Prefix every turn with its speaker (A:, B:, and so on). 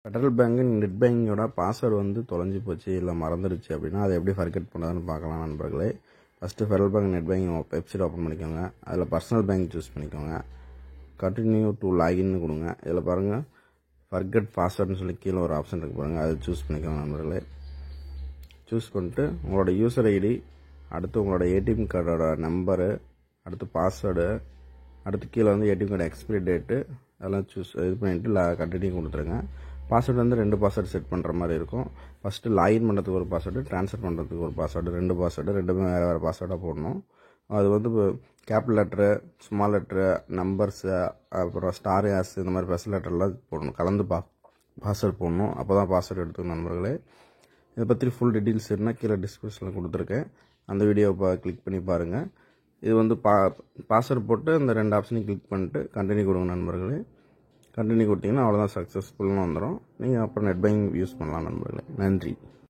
A: Federal bank net பேங்கிங்கோட password வந்து தொலைஞ்சு போச்சு இல்லை மறந்துடுச்சு அப்படின்னா அதை எப்படி ஃபர்கெட் பண்ணுறதுன்னு பார்க்கலாம் நண்பர்களே. First federal bank net banking website open பண்ணிக்கோங்க. அதில் பர்சனல் பேங்க் சூஸ் பண்ணிக்கோங்க. கண்டினியூ டு லாகின்னு கொடுங்க. இதில் பாருங்கள் ஃபர்கெட் பாஸ்வேர்டுன்னு சொல்லி கீழே ஒரு ஆப்ஷன் இருக்குது பாருங்கள், அதை சூஸ் பண்ணிக்கோங்க நண்பர்களே. சூஸ் பண்ணிட்டு உங்களோட யூசர் ஐடி, அடுத்து உங்களோட ஏடிஎம் கார்டோட நம்பரு, அடுத்து பாஸ்வேர்டு, அடுத்து கீழே வந்து ஏடிஎம் கார்டு எக்ஸ்பிரி டேட்டு அதெல்லாம் இது பண்ணிவிட்டு கண்டினியூ கொடுத்துருங்க. பாஸ்வேர்டு வந்து 2 பாஸ்வேர்டு செட் பண்ணுற மாதிரி இருக்கும். ஃபஸ்ட்டு லாகின் பண்ணுறதுக்கு ஒரு பாஸ்வேர்டு, ட்ரான்ஸ்ஃபர் பண்ணுறதுக்கு ஒரு பாஸ்வேர்டு, 2 பாஸ்வேர்டு, ரெண்டுமே வேறு பாஸ்வேர்டாக போடணும். அது வந்து capital letter, small letter, numbers, அப்புறம் ஸ்டார் ஆஸ் இந்த மாதிரி ஸ்பெஷல் லெட்டர்லாம் போடணும். கலந்து பாஸ்வேர்டு போடணும். அப்போ தான் பாஸ்வேர்டு எடுத்துக்கணும் நண்பர்களே. இதை பற்றி ஃபுல் டீட்டெயில்ஸ் இருந்தால் கீழே டிஸ்கிரிப்ஷனில் கொடுத்துருக்கேன், அந்த வீடியோவை கிளிக் பண்ணி பாருங்கள். இது வந்து பாஸ்வேர்டு போட்டு அந்த 2 ஆப்ஷனையும் கிளிக் பண்ணிட்டு கண்டினியூ கொடுங்க நண்பர்களே. கண்டினியூ கொடுத்தீங்கன்னா அவ்வளோதான், சக்ஸஸ்ஃபுல்னு வந்துடும். நீங்கள் அப்புறம் நெட் பேங்கிங் யூஸ் பண்ணலாம் நண்பர்களே. நன்றி.